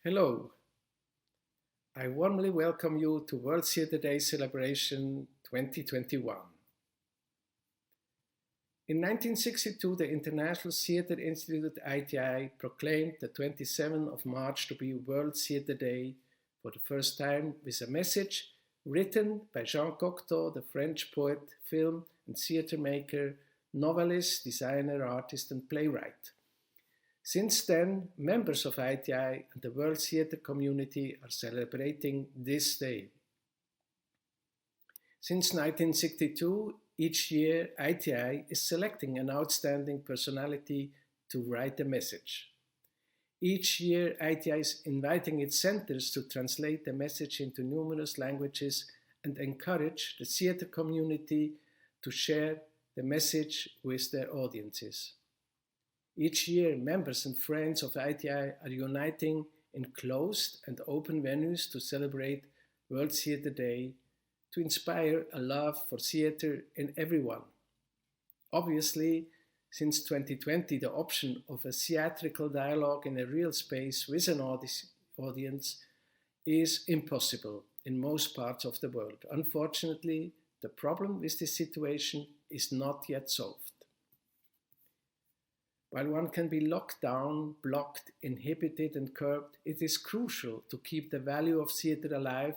Hello, I warmly welcome you to World Theatre Day Celebration 2021. In 1962, the International Theatre Institute ITI proclaimed the 27th of March to be World Theatre Day for the first time with a message written by Jean Cocteau, the French poet, film and theatre maker, novelist, designer, artist and playwright. Since then, members of ITI and the World Theatre community are celebrating this day. Since 1962, each year ITI is selecting an outstanding personality to write a message. Each year ITI is inviting its centers to translate the message into numerous languages and encourage the theatre community to share the message with their audiences. Each year, members and friends of ITI are uniting in closed and open venues to celebrate World Theatre Day, to inspire a love for theatre in everyone. Obviously, since 2020, the option of a theatrical dialogue in a real space with an audience is impossible in most parts of the world. Unfortunately, the problem with this situation is not yet solved. While one can be locked down, blocked, inhibited and curbed, it is crucial to keep the value of theatre alive,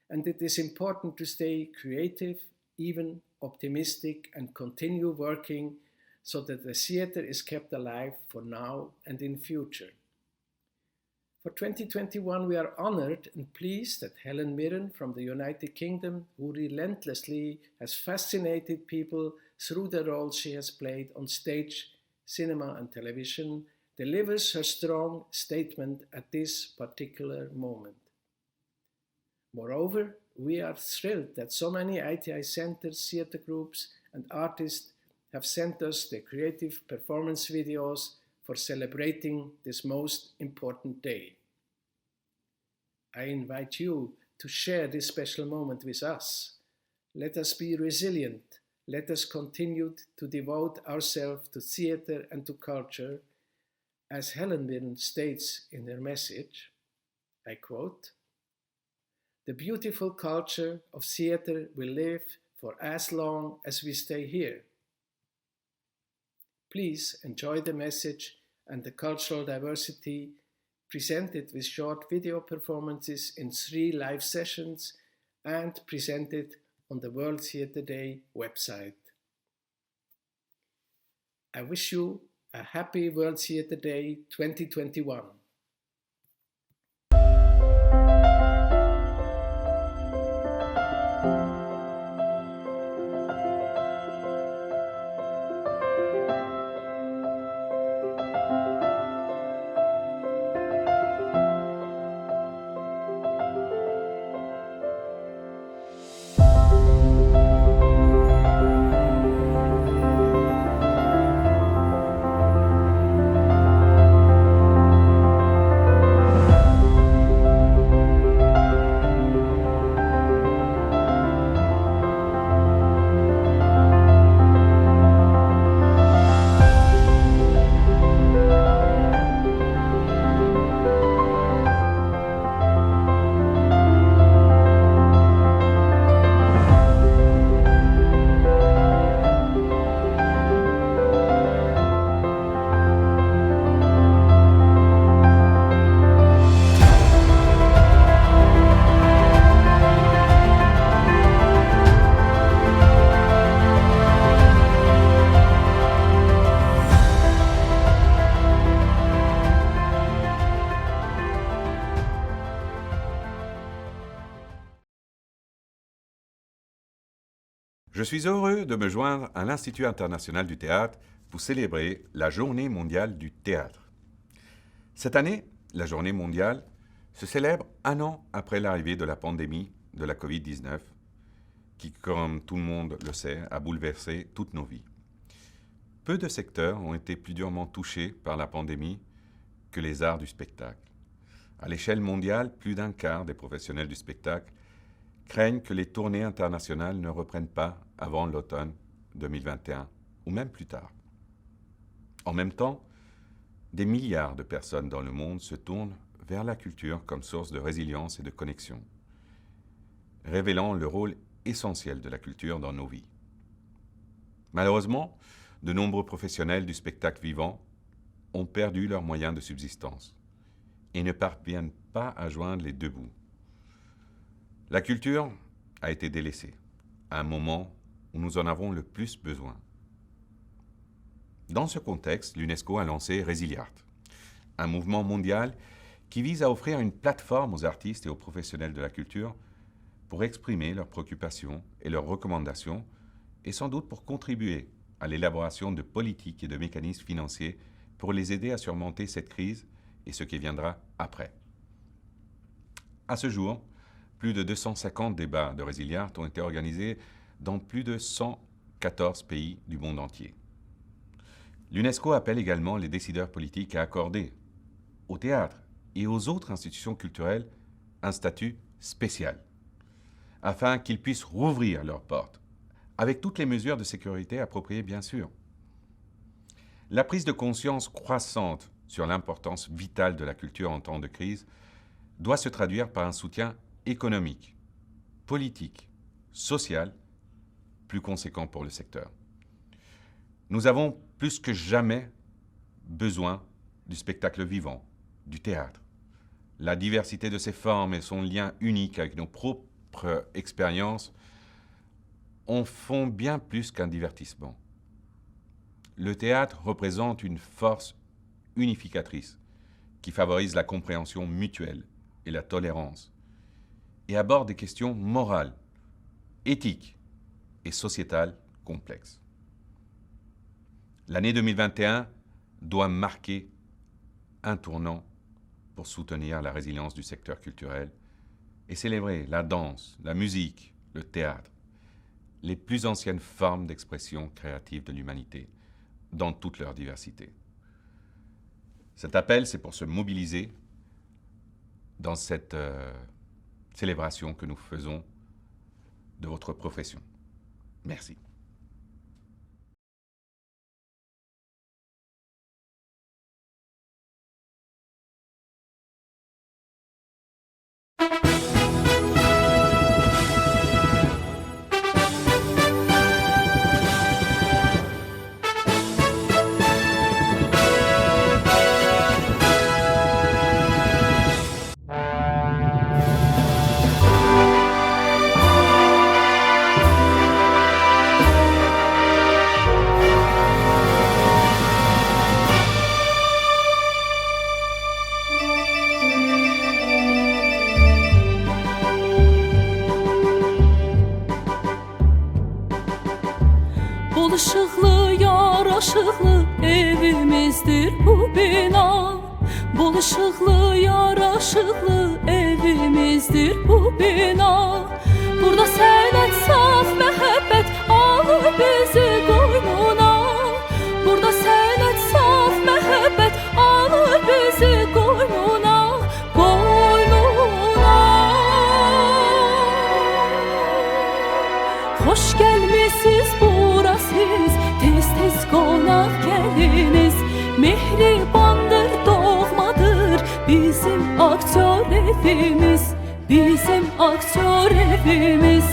and it is important to stay creative, even optimistic, and continue working so that the theatre is kept alive for now and in future. For 2021, we are honored and pleased that Helen Mirren from the United Kingdom, who relentlessly has fascinated people through the roles she has played on stage, cinema and television, delivers her strong statement at this particular moment. Moreover, we are thrilled that so many ITI centers, theatre groups and artists have sent us their creative performance videos for celebrating this most important day. I invite you to share this special moment with us. Let us be resilient. Let us continue to devote ourselves to theatre and to culture, as Helen Mirren states in her message, I quote, "The beautiful culture of theatre will live for as long as we stay here." Please enjoy the message and the cultural diversity presented with short video performances in 3 live sessions and presented on the World Theatre Day website. I wish you a happy World Theatre Day 2021. Je suis heureux de me joindre à l'Institut international du théâtre pour célébrer la Journée mondiale du théâtre. Cette année, la Journée mondiale se célèbre 1 an après l'arrivée de la pandémie de la Covid-19, qui, comme tout le monde le sait, a bouleversé toutes nos vies. Peu de secteurs ont été plus durement touchés par la pandémie que les arts du spectacle. À l'échelle mondiale, plus d'un quart des professionnels du spectacle craignent que les tournées internationales ne reprennent pas avant l'automne 2021 ou même plus tard. En même temps, des milliards de personnes dans le monde se tournent vers la culture comme source de résilience et de connexion, révélant le rôle essentiel de la culture dans nos vies. Malheureusement, de nombreux professionnels du spectacle vivant ont perdu leurs moyens de subsistance et ne parviennent pas à joindre les deux bouts. La culture a été délaissée à un moment où nous en avons le plus besoin. Dans ce contexte, l'UNESCO a lancé Resiliart, un mouvement mondial qui vise à offrir une plateforme aux artistes et aux professionnels de la culture pour exprimer leurs préoccupations et leurs recommandations et sans doute pour contribuer à l'élaboration de politiques et de mécanismes financiers pour les aider à surmonter cette crise et ce qui viendra après. À ce jour, plus de 250 débats de Resiliart ont été organisés dans plus de 114 pays du monde entier. L'UNESCO appelle également les décideurs politiques à accorder au théâtre et aux autres institutions culturelles un statut spécial, afin qu'ils puissent rouvrir leurs portes, avec toutes les mesures de sécurité appropriées bien sûr. La prise de conscience croissante sur l'importance vitale de la culture en temps de crise doit se traduire par un soutien économique, politique, social, plus conséquent pour le secteur. Nous avons plus que jamais besoin du spectacle vivant, du théâtre. La diversité de ses formes et son lien unique avec nos propres expériences en font bien plus qu'un divertissement. Le théâtre représente une force unificatrice qui favorise la compréhension mutuelle et la tolérance et aborde des questions morales, éthiques et sociétales complexes. L'année 2021 doit marquer un tournant pour soutenir la résilience du secteur culturel et célébrer la danse, la musique, le théâtre, les plus anciennes formes d'expression créative de l'humanité, dans toute leur diversité. Cet appel, c'est pour se mobiliser dans cette célébration que nous faisons de votre profession. Merci. Bol ışıqlı, yaraşıqlı evimizdir bu bina. Bol ışıqlı, yaraşıqlı evimizdir bu bina. Burada sənət, saf məhəbbət alır bizi qoynuna. Burada sənət, saf məhəbbət alır bizi qoynuna. Qoynuna. Xoş gəlmisiniz bura siz, tez-tez qonaq gəliniz. Mehribandır, doğmadır bizim aktyor evimiz, bizim aktyor evimiz.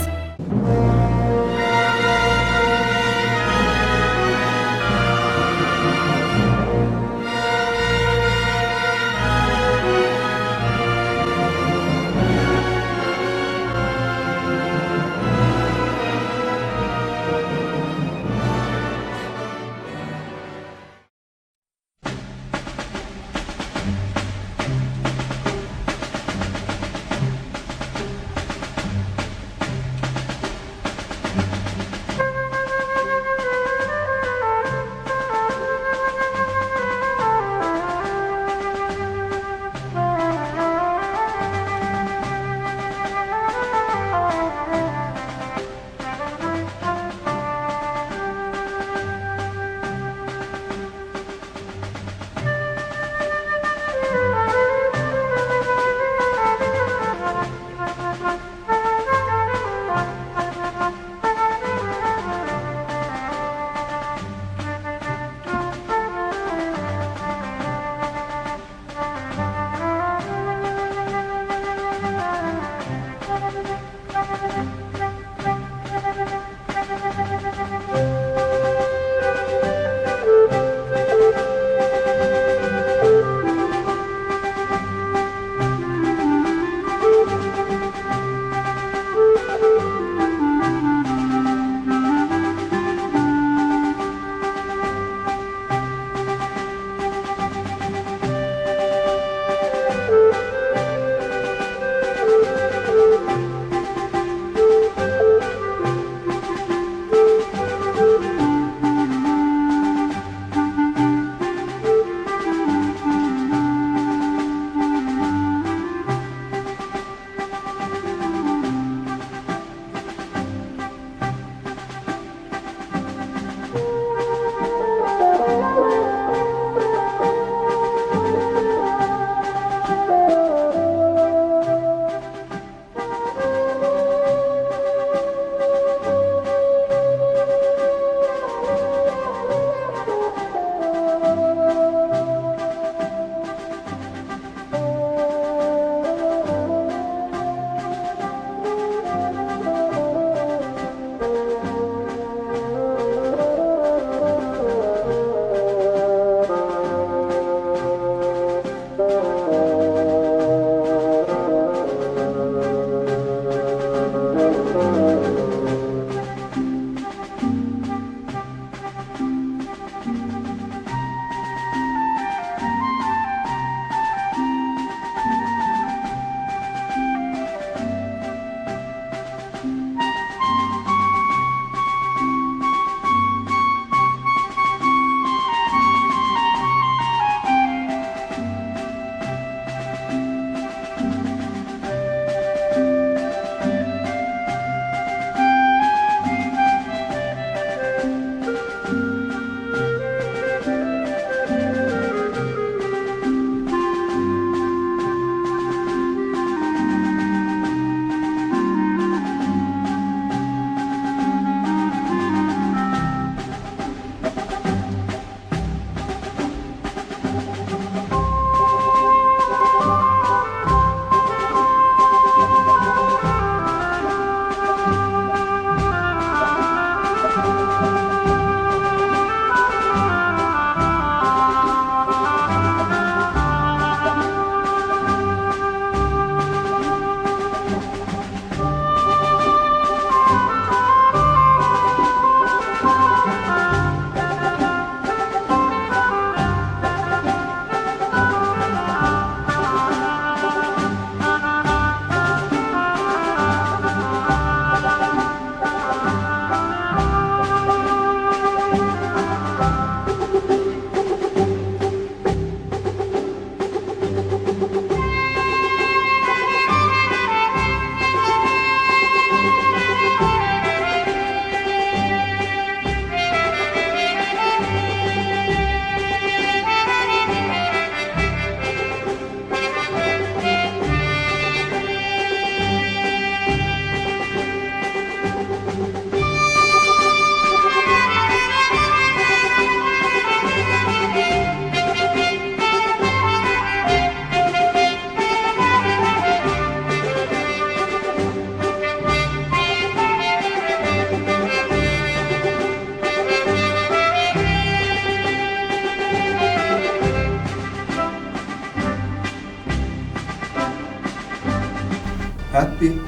Happy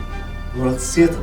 World Theatre Day.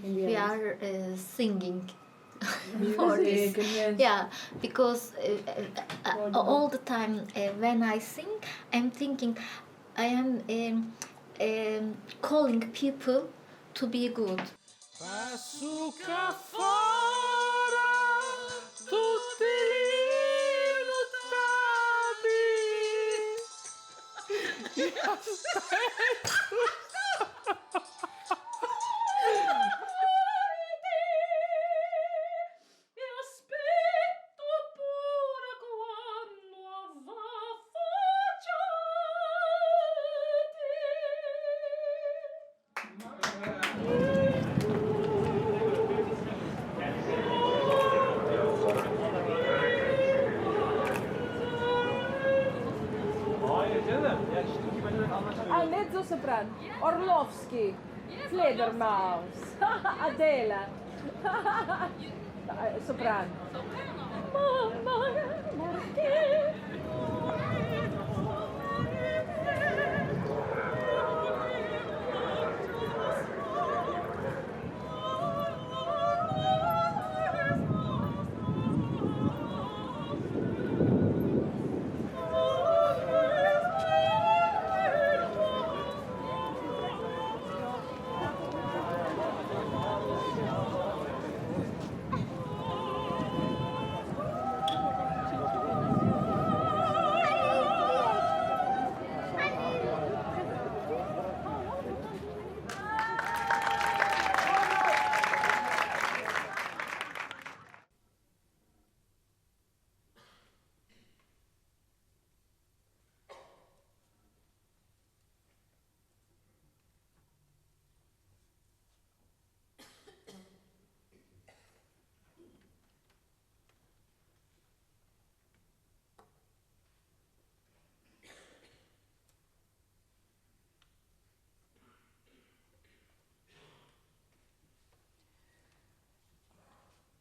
We are singing for this. Yes. Yeah, because all the time when I sing, I'm thinking I am calling people to be good. Açúcar fora, tutti lottati. E aspetto pure quando va Al mezzo sopran. Orlovsky. Fledermaus. Adela. Sopran.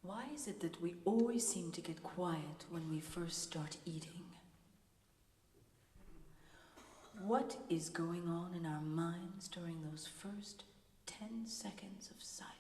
Why is it that we always seem to get quiet when we first start eating? What is going on in our minds during those first 10 seconds of silence?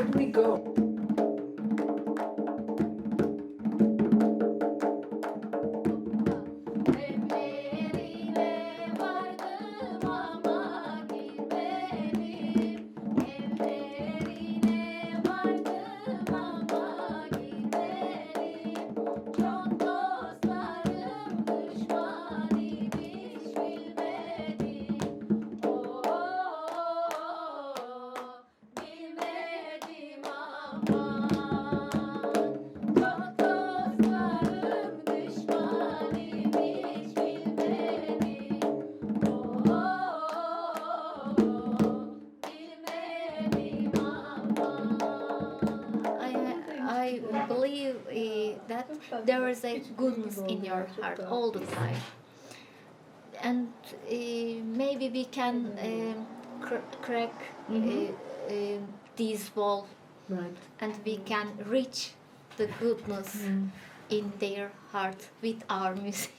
Where do we go? Evlerine vardım ama girmedim. Evlerine vardım ama girmedim. Çok dostlarım düşman imiş bilmedim. Bilmedim aman. Çok dostlarım düşman imiş bilmedim. Bilmedim aman. I believe that there is a goodness in your heart all the time, and maybe we can crack these walls, Right. and we can reach the goodness in their heart with our music.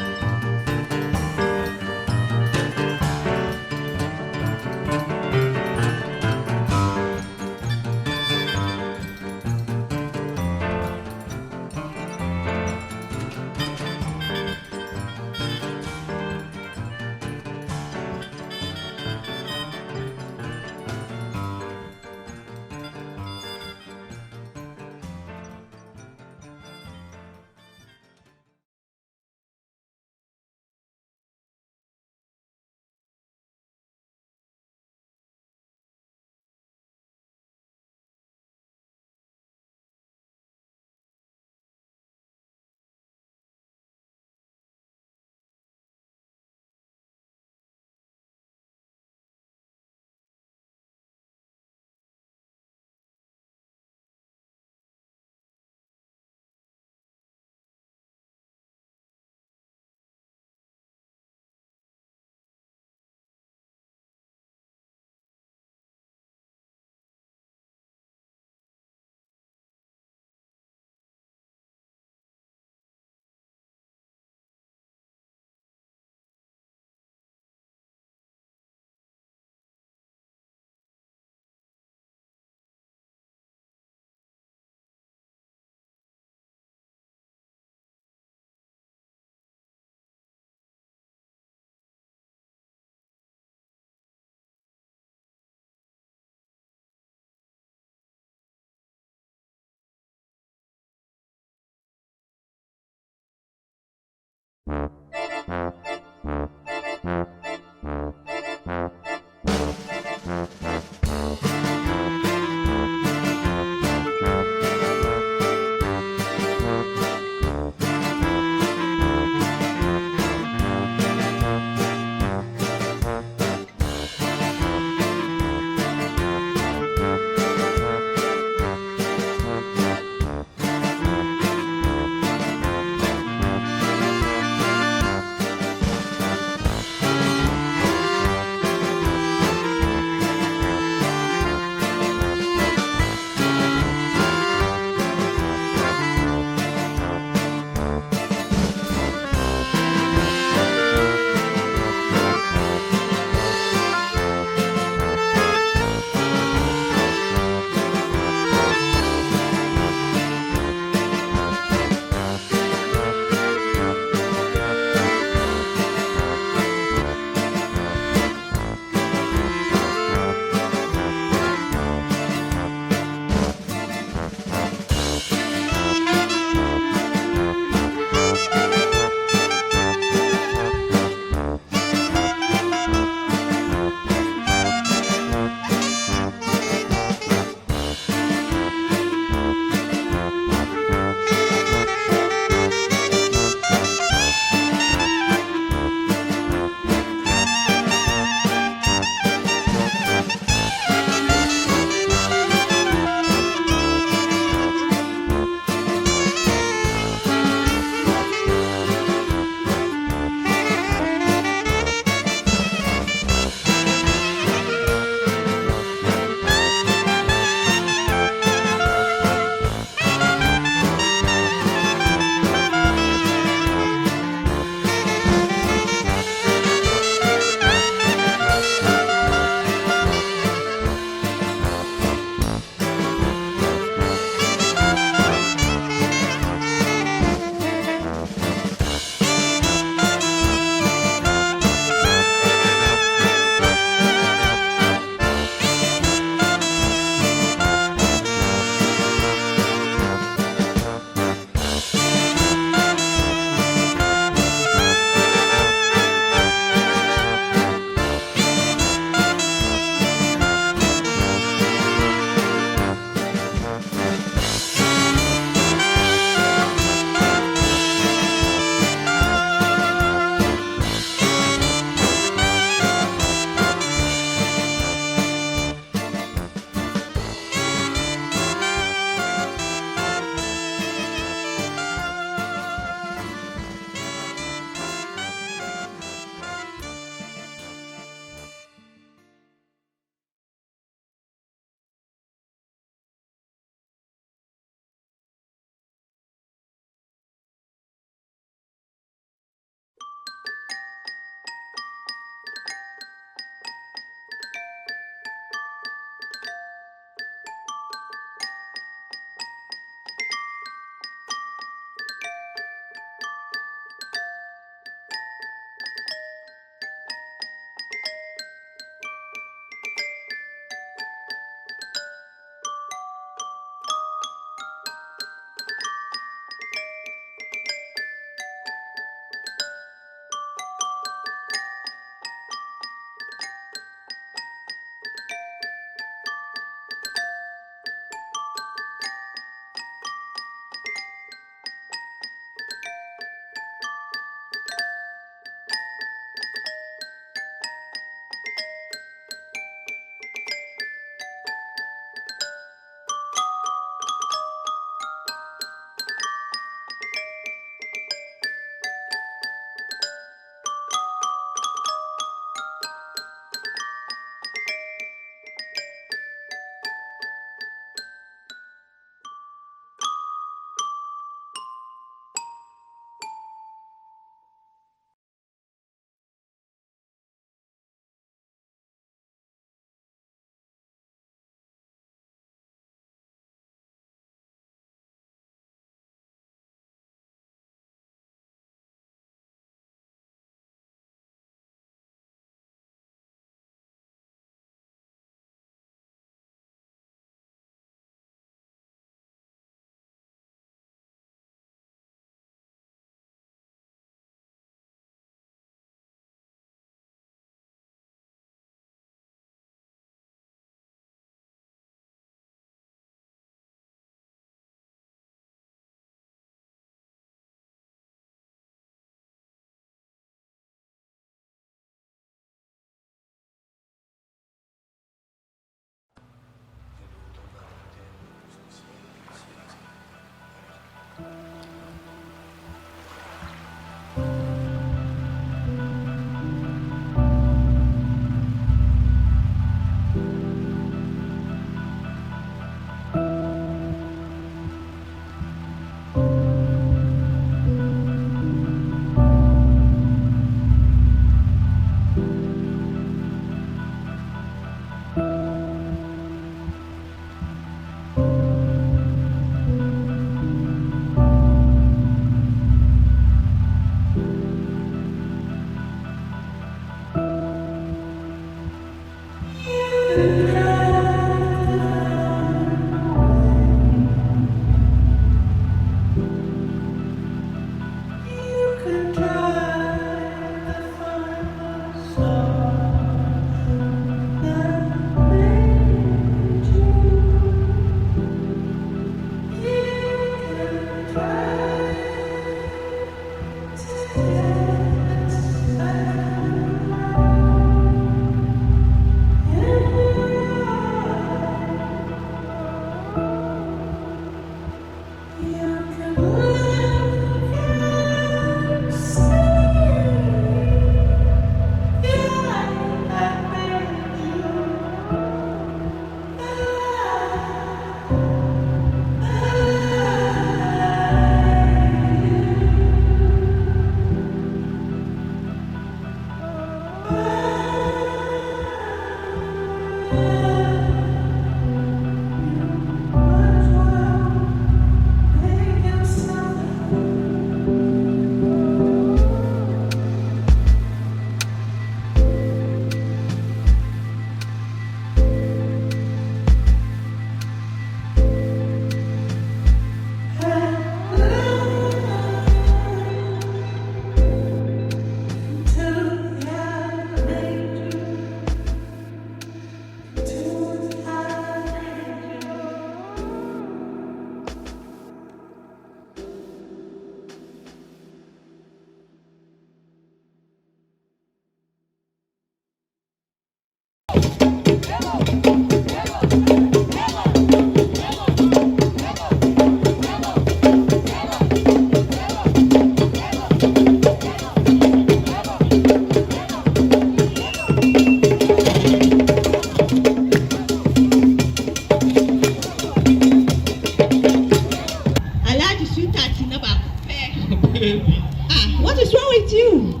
What is wrong with you?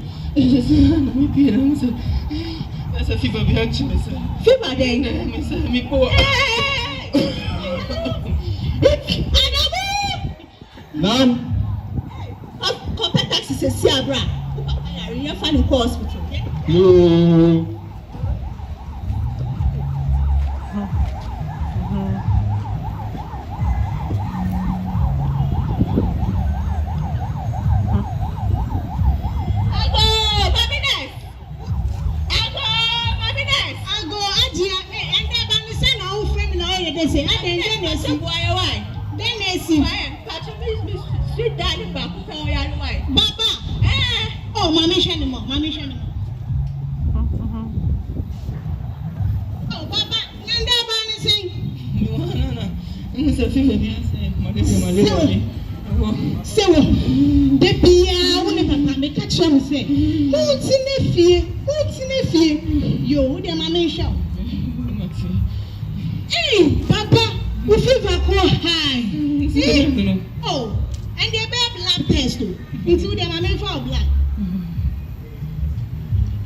There's a fever behind you, miss. Fever then? Miss, me poor. Ma'am. Compare taxi says, Siabra. You're finding hospital. No. Oh, mommy, Shanimo, mommy, Shanimo. Oh, Baba, Nanda Bani saying. No. I'm a fever. So, the Pia, when the Papa make a chum say, who's in the fear? Who's in the fear? You, the mommy show. Hey, Papa, we fever go high. Oh, and they bear blood test too. Into the mommy for blood.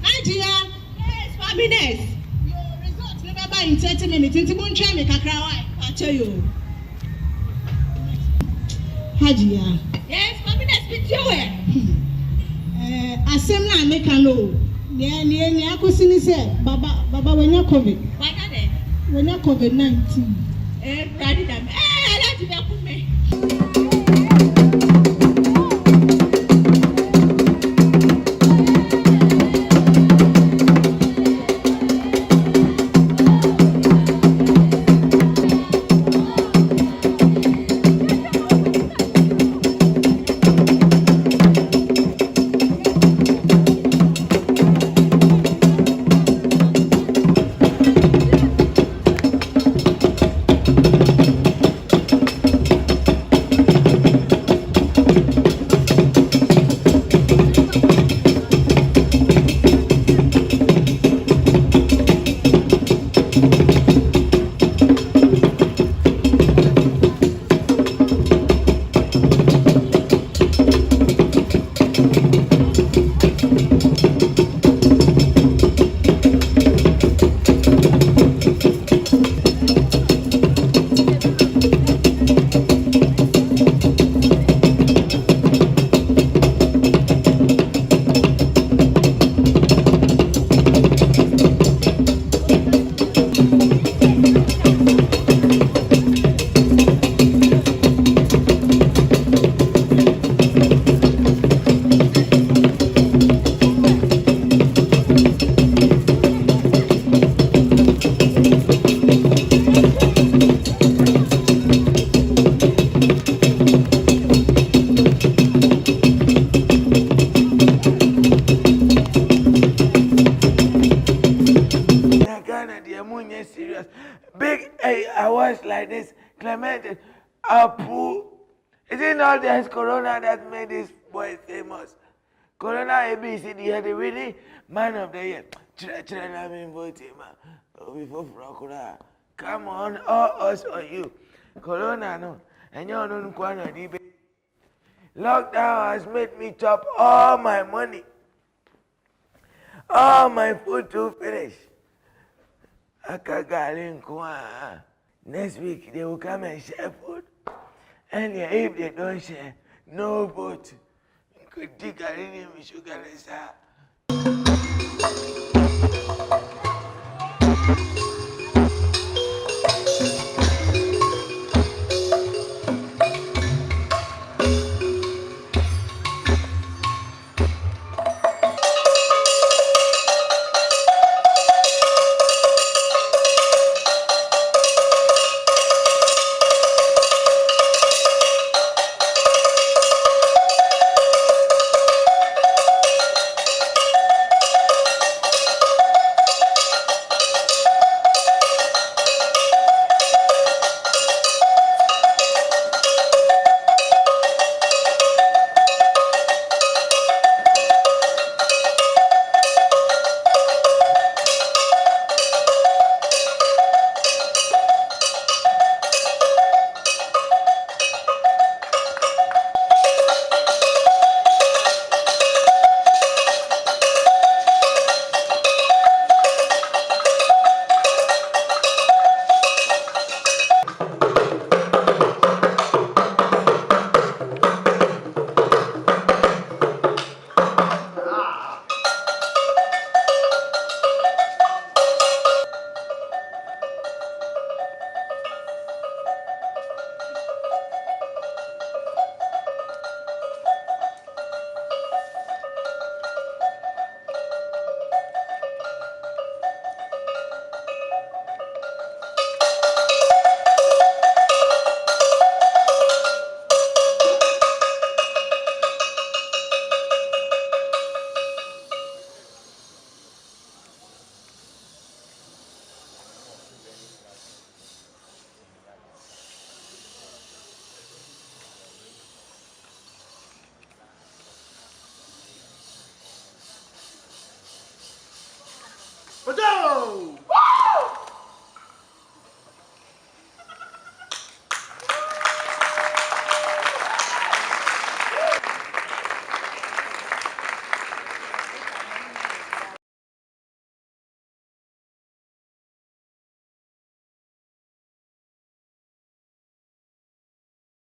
Nadia, yes, happiness. Your results never buy in 30 minutes. Into one try make a cry. I tell you. Hajia. Yes, happiness with you. Assembly make a no. Ni akosini say baba when you COVID. Why not then? When you COVID-19. Daddy them. I like to be put me. Serious. Big awards like this, Clement, Apu. Is it not this Corona that made this boy famous? Corona ABC, he had a really man of the year. Come on, all us or you. Corona, no. And you're not going to Lockdown has made me chop all my money. All my food to finish. Akagali Nkwa. Next week they will come and share food. And if they don't share, no vote. Could dig a little sugar and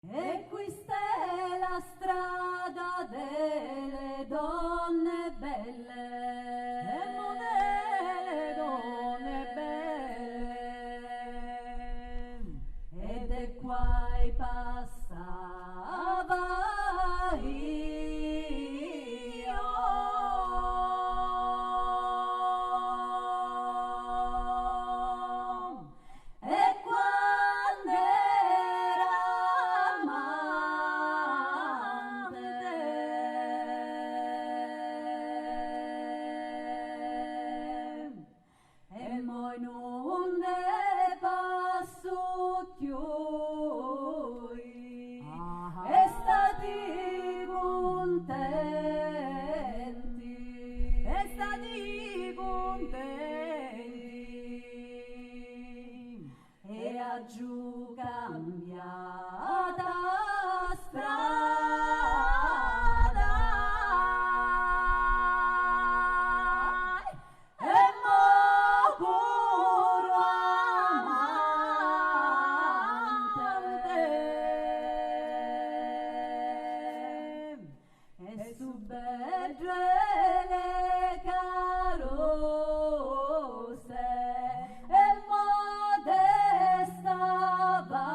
E questa è la strada delle donne belle, delle donne belle, ed è qua e passava io, e quando era e moi non ne passo più, e stati contenti, e stati contenti, e a giù cambiata strada, e mo puro amante, e su bedre le carose, e modesta va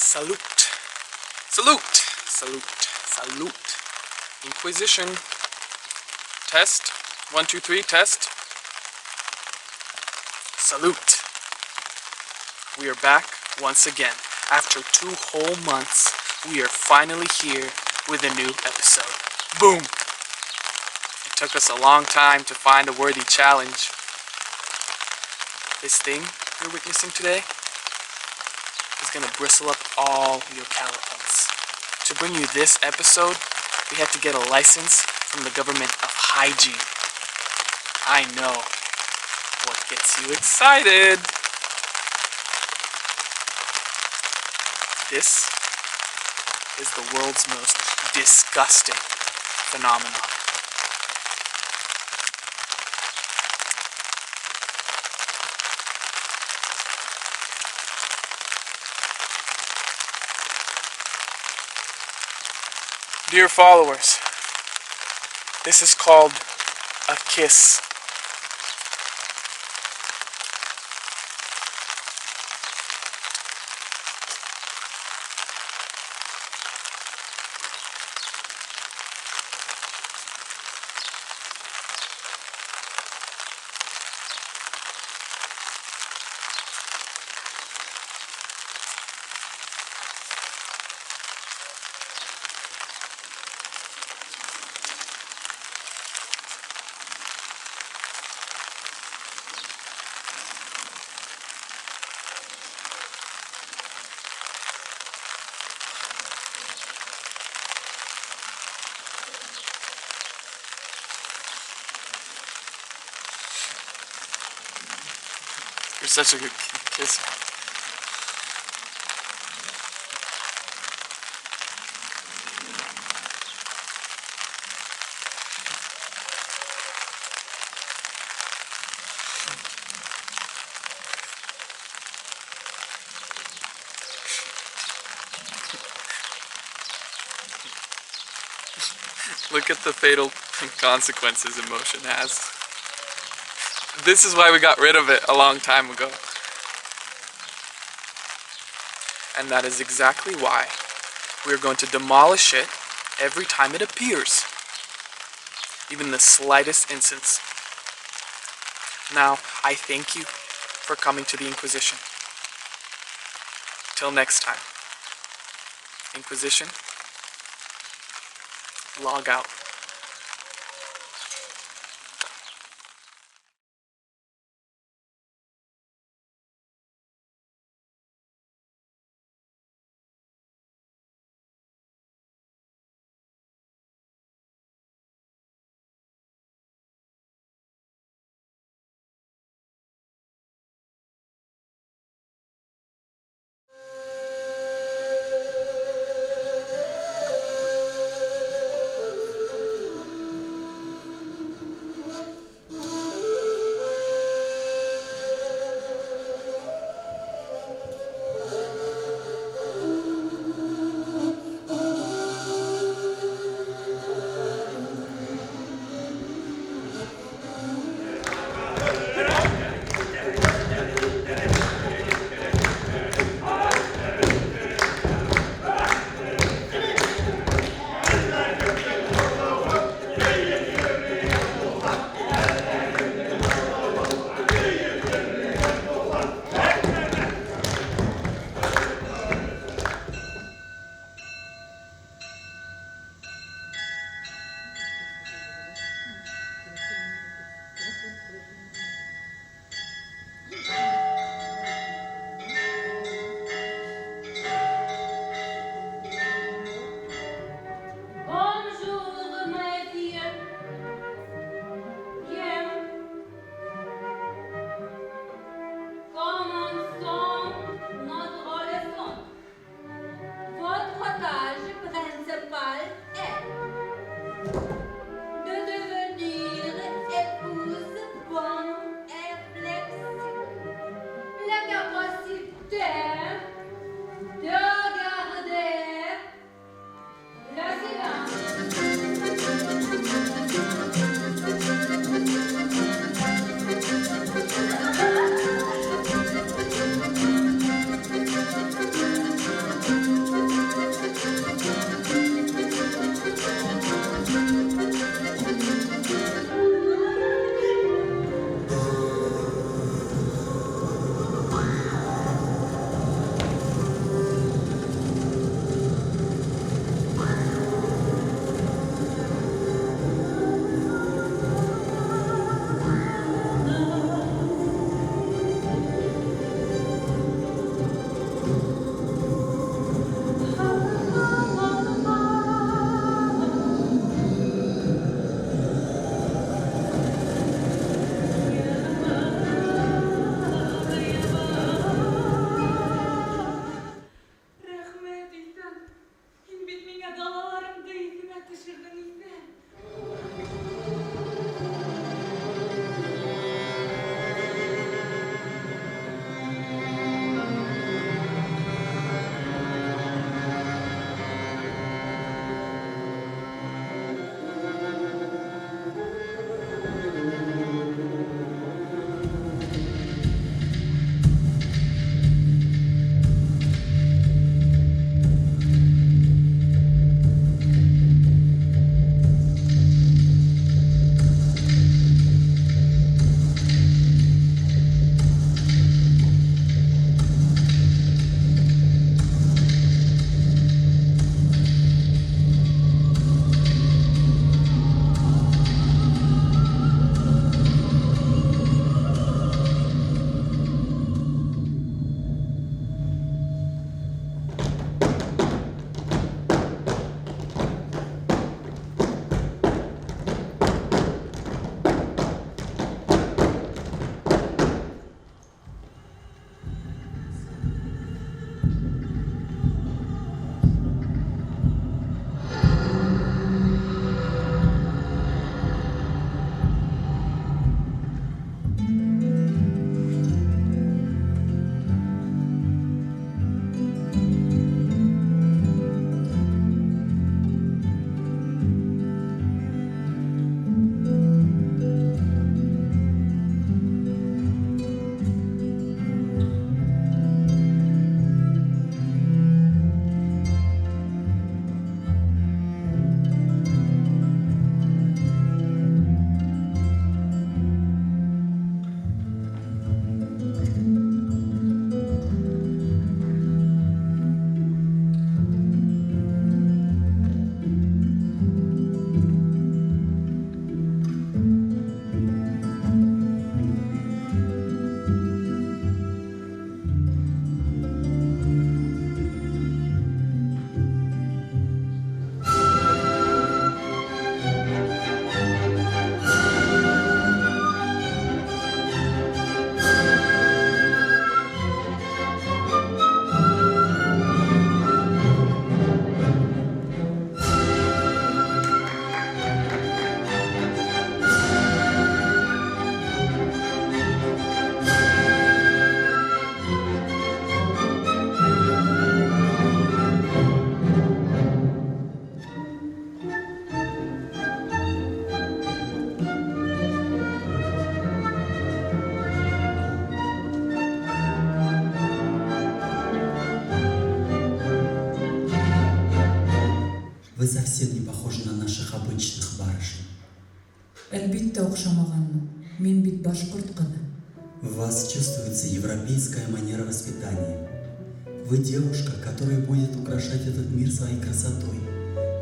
Salute. Salute. Salute. Salute. Inquisition. Test. 1, 2, 3, test. Salute. We are back once again. After 2 whole months, we are finally here with a new episode. Boom! It took us a long time to find a worthy challenge. This thing you're witnessing today is gonna bristle up all your calories. To bring you this episode, we had to get a license from the government of hygiene. I know. What gets you excited? This is the world's most disgusting phenomenon. Dear followers, this is called a kiss. You're such a good kisser. Look at the fatal consequences emotion has. This is why we got rid of it a long time ago. And that is exactly why we're going to demolish it every time it appears. Even the slightest instance. Now, I thank you for coming to the Inquisition. Till next time. Inquisition, log out. совсем не похожи на наших обычных барышень. Әлбиттә оқшамағанмын. Мен бит башқұрт қана. В вас чувствуется европейская манера воспитания. Вы девушка, которая будет украшать этот мир своей красотой,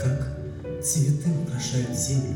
как цветы украшают землю.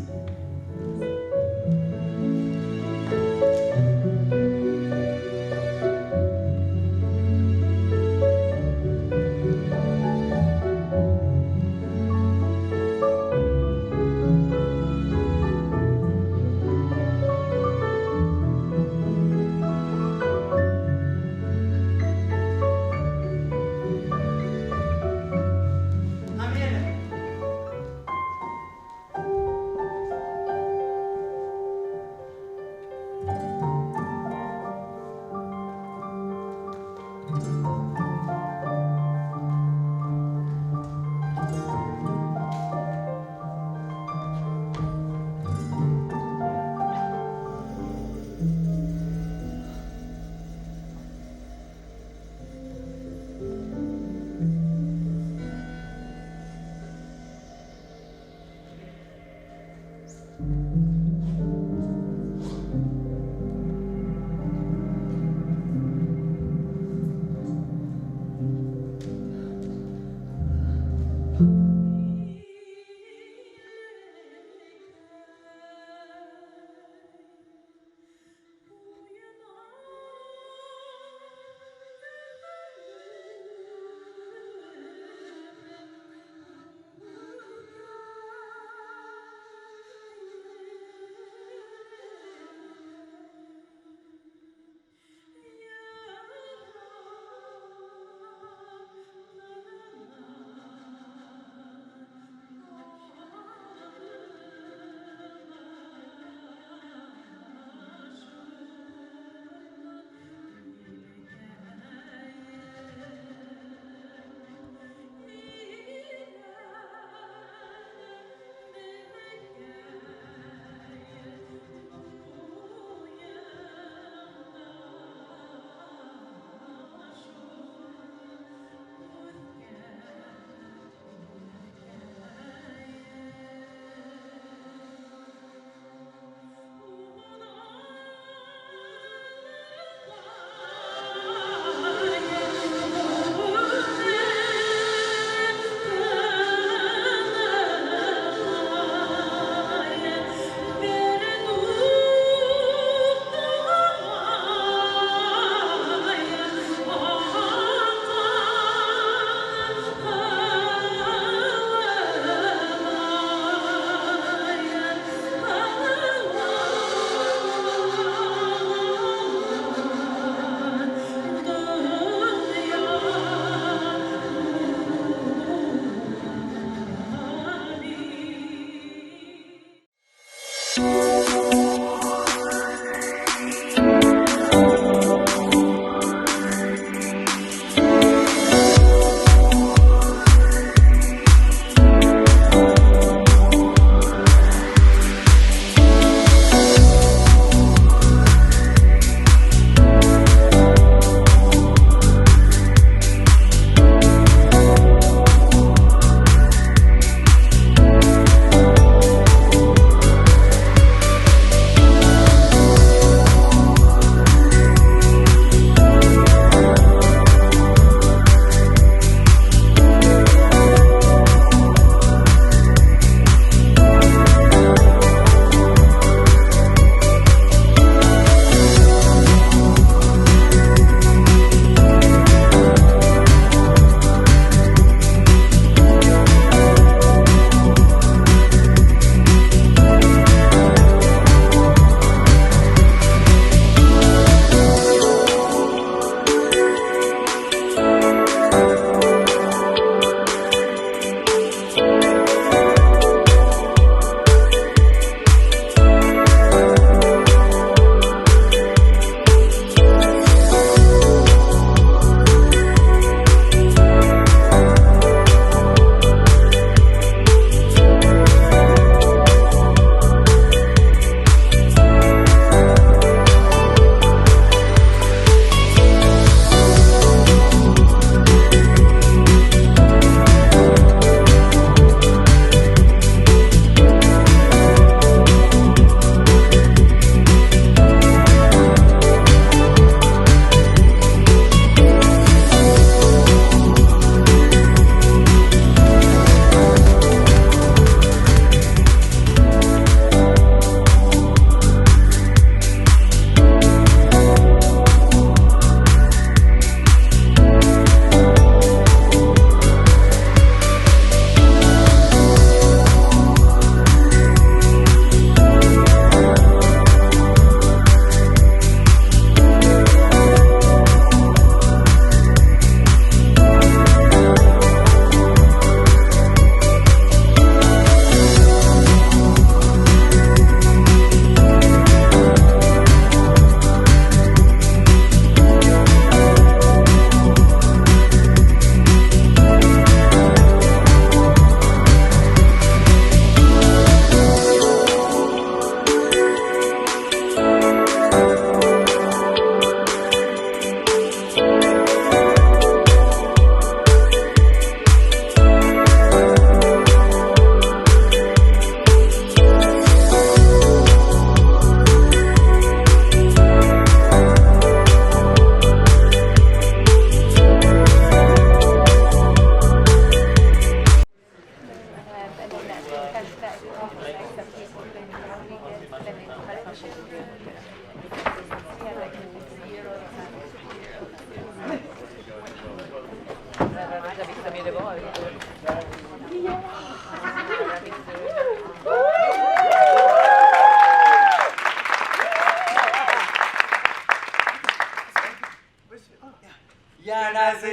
جاهز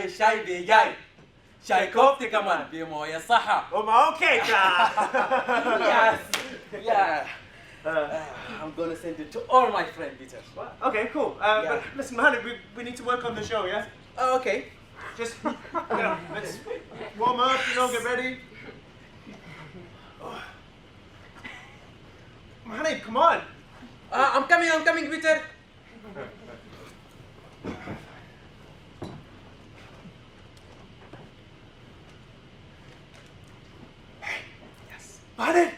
الشاي بيجاي شاي كوفتي كمان بمويه صحة ومعه كيكة. Yes. Yeah. I'm gonna send it to all my friends, Peter. Okay, cool. But listen, Mohammed, we need to work on the show, yeah? Oh, okay. Just, let's warm up, get ready. Mohammed, come on. I'm coming, Peter. Mohammed!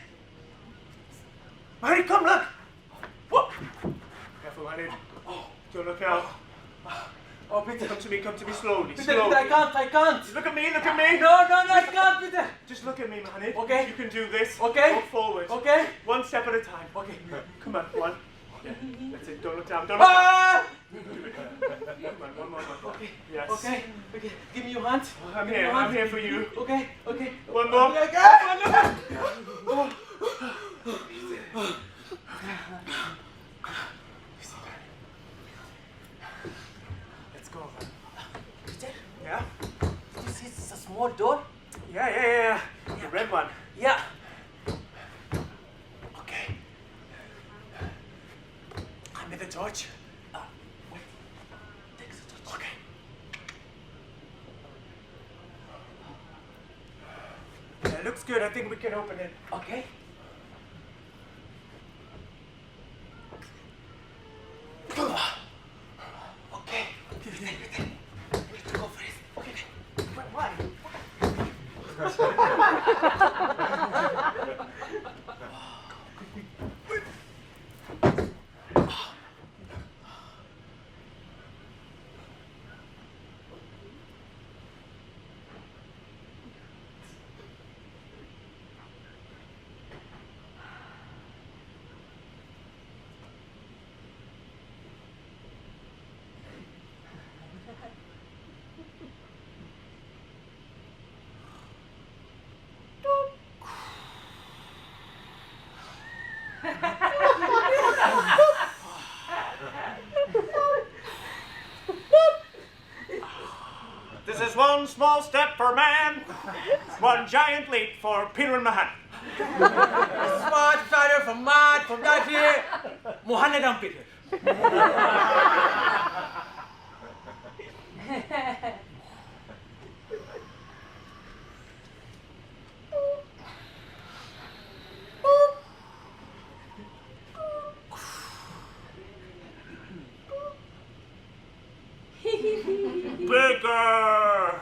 Mohammed, come look! Whoa! Careful, Mohammed. Don't look out. Oh, Peter. Come to me slowly. Peter, slowly. Peter, I can't. Look at me. No, I can't, Peter. Just look at me, Mohammed. Okay. You can do this. Okay. Go forward. Okay. One step at a time. Okay. Come on, one. Yeah. That's it. Don't look down. Don't look down. Come on, one more. Okay. Yes. Okay. Give me your hand. I'm here. I'm here for you. Okay. One more. Let's go. Peter, Yeah? did you see it's a small door? Yeah. The red one. Yeah. Okay. Hand me the torch. Wait. Take the torch. Okay. Yeah, it looks good. I think we can open it. Okay. Okay. Peter. Go for it. Okay. Why? This is one small step for man, one giant leap for Peter and Mahan. Smart father from Mad, from Dafi, Mohammed and Peter. Bigger!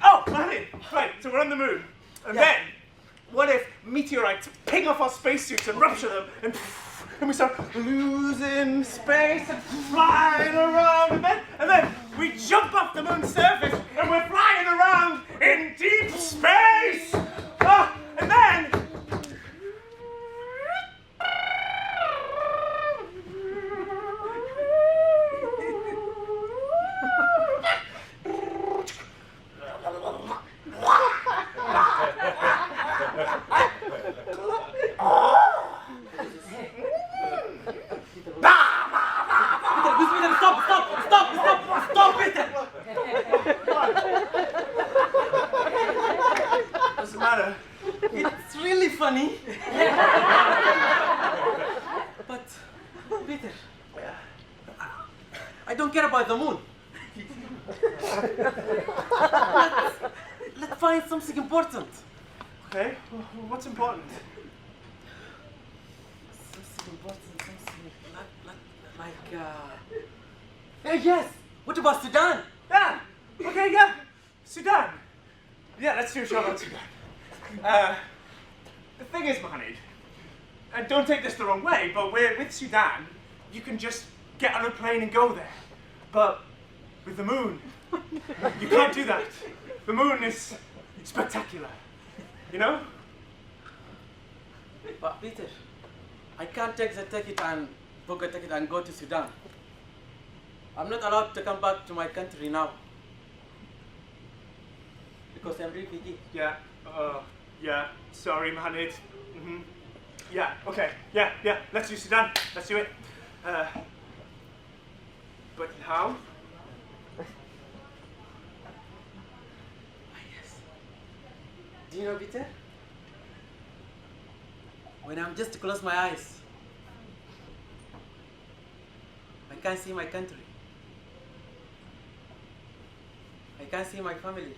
Oh, Manny! Right, so we're on the moon. And then, what if meteorites ping off our spacesuits and rupture them, and we start losing space and flying around, and then we jump off the moon's surface and we're flying around in deep space! And then... Stop, Peter! What's the matter? It's really funny. But, Peter, I don't care about the moon. Let's find something important. Okay, what's important? Something important, something like, yes! What about Sudan? Yeah! Okay, yeah! Sudan! Yeah, let's do a show about Sudan. The thing is, Mohammed, and don't take this the wrong way, but with Sudan, you can just get on a plane and go there. But with the moon, you can't do that. The moon is spectacular, you know? But Peter, I can't take the ticket and book a ticket and go to Sudan. I'm not allowed to come back to my country now. Because I'm refugee. Yeah, yeah, sorry, Mohammed. Yeah, okay, yeah, let's do Sudan, let's do it. But how? Yes. Do you know, Peter? When I'm just to close my eyes, I can't see my country. I can't see my family.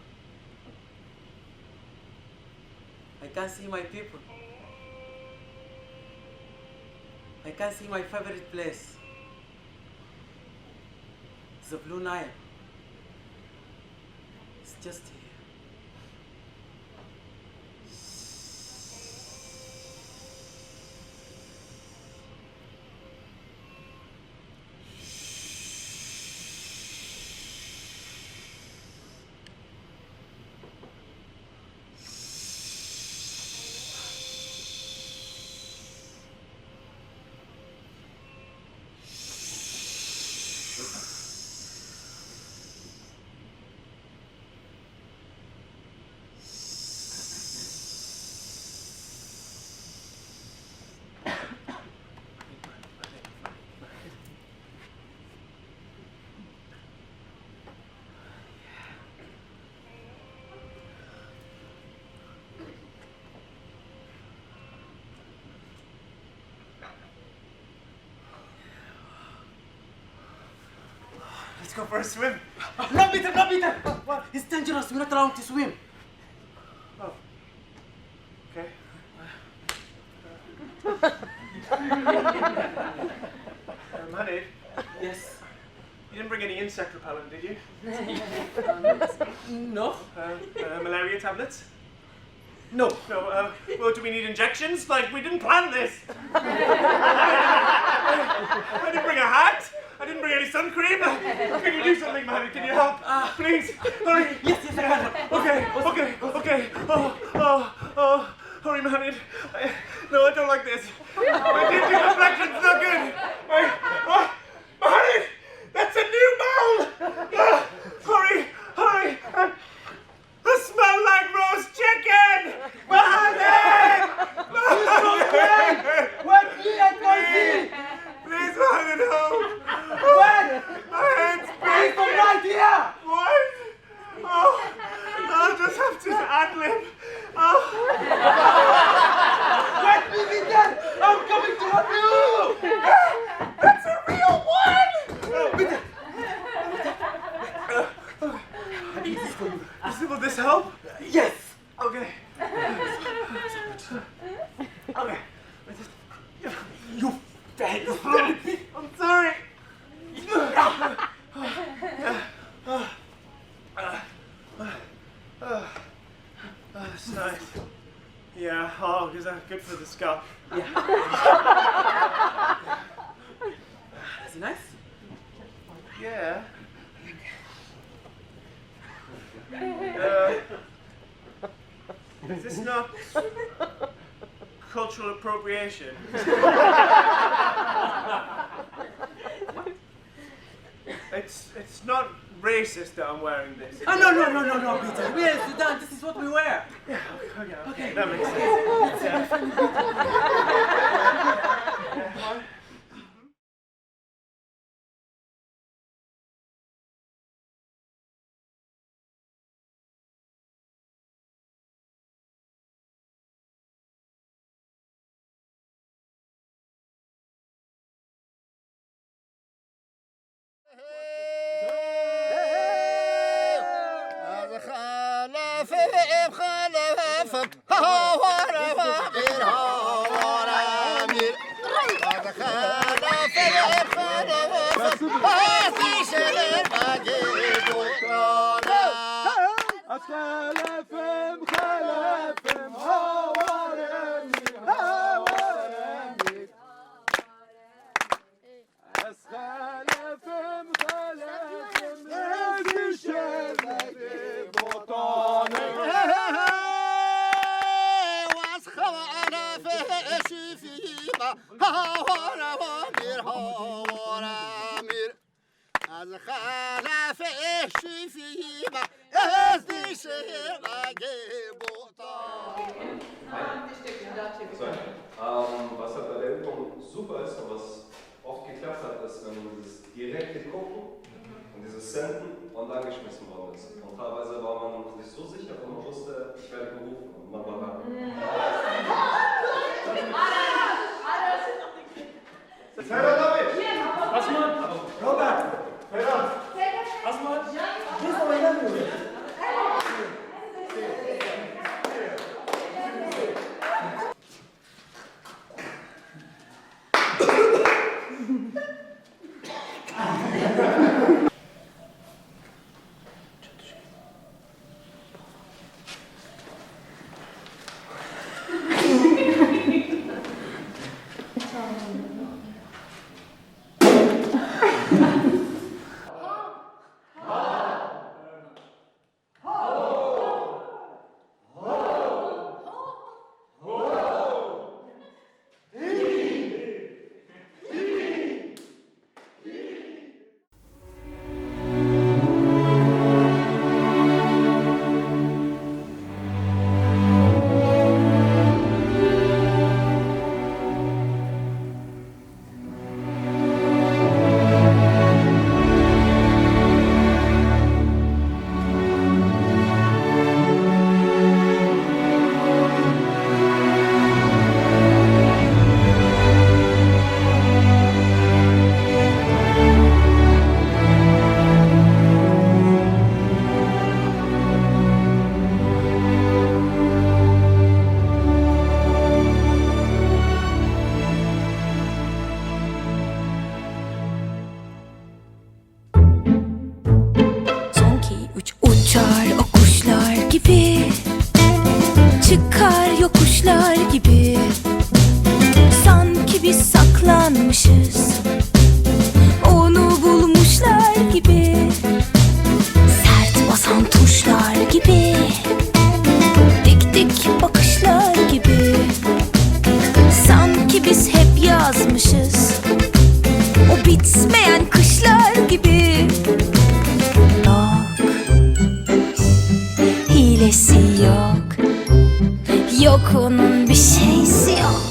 I can't see my people. I can't see my favorite place. It's the Blue Nile. It's just here. Let's go for a swim. No, Peter, no, Peter! What? It's dangerous, we're not allowed to swim. Oh. Okay. Mohammed? Yes? You didn't bring any insect repellent, did you? No. Malaria tablets? No. No, well, do we need injections? Like, we didn't plan this. I didn't bring a hat. I didn't bring any sun cream. Can you do something, man? Can you help? Please, hurry. Yes, I can. Okay. Hurry, Mohammed. No, I don't like this. My tinted complection's not good. Mohammed, that's a new mole. Hurry. I smell like roast chicken. Mohammed! What? Please, Mohammed, help. What? My head's big. Please come right here. What? Oh, I'll just have to ad-lib. Oh. Let me be dead. I'm coming to help you. That's a real one. Will this help? Yes. Okay. Okay. You fat. I'm sorry. That's nice. Yeah, is that good for the scalp? Yeah. Is it nice? Yeah. Is this not cultural appropriation? It's not racist that I'm wearing this. Oh, no, Peter. We're in Sudan. This is what we wear. Yeah, okay. That makes sense. super ist und was oft geklappt hat, ist, wenn dieses direkte Gucken und dieses Senden und angeschmissen worden ist. Und teilweise war man sich so sicher, und man wusste, ich werde gerufen und man war da. Ferhat abi! Asman! Robert! Ferhat! Asman! Biz oynamıyoruz. Çıkar yokuşlar gibi, sanki biz saklanmışız, onu bulmuşlar gibi. Sert basan tuşlar gibi, dik dik bakışlar gibi, sanki biz hep yazmışız, o bitmeyen kışlar gibi. Yok, hilesi yok, yok onun bir şeysi yok.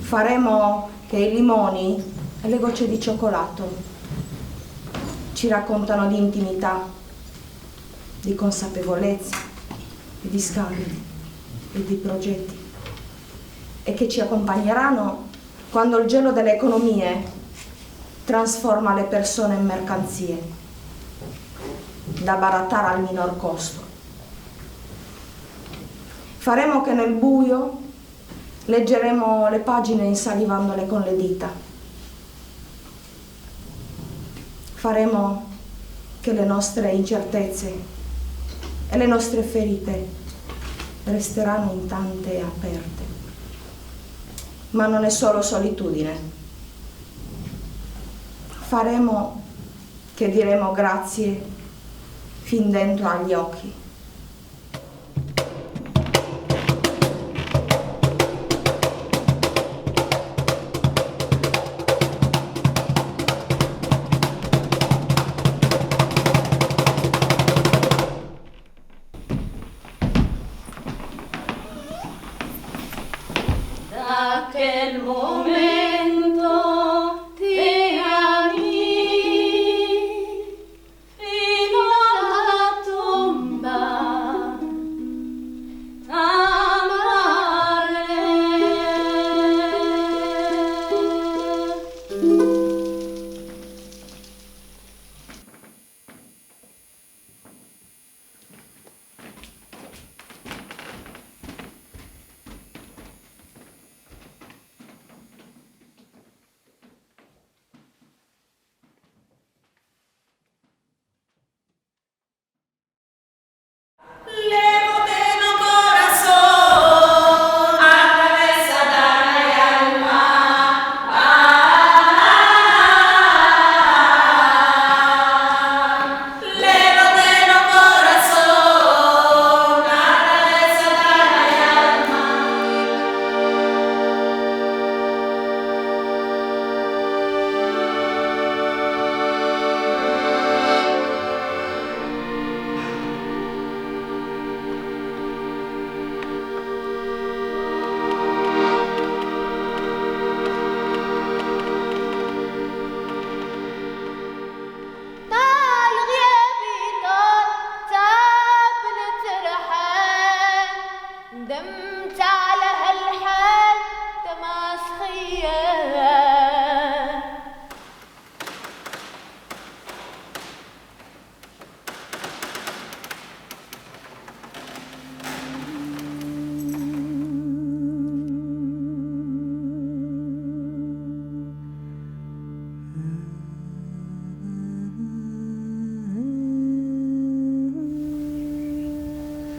Faremo che i limoni e le gocce di cioccolato ci raccontano di intimità, di consapevolezza, di scambi e di progetti, e che ci accompagneranno quando il gelo delle economie trasforma le persone in mercanzie, da barattare al minor costo. Faremo che nel buio leggeremo le pagine insalivandole con le dita. Faremo che le nostre incertezze e le nostre ferite resteranno intante e aperte. Ma non è solo solitudine. Faremo che diremo grazie fin dentro agli occhi.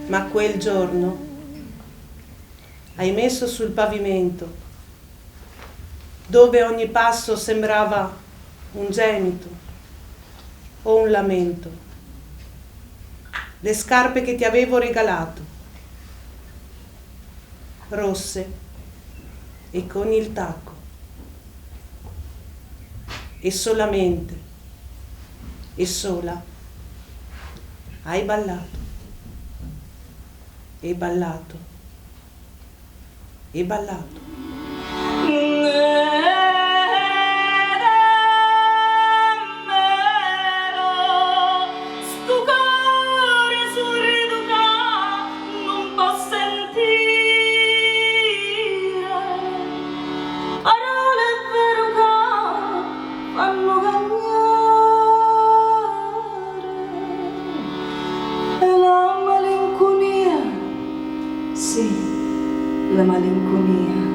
Ma quel giorno hai messo sul pavimento, dove ogni passo sembrava un gemito o un lamento, le scarpe che ti avevo regalato, rosse e con il tacco. E solamente e sola hai ballato e ballato e ballato. La malinconia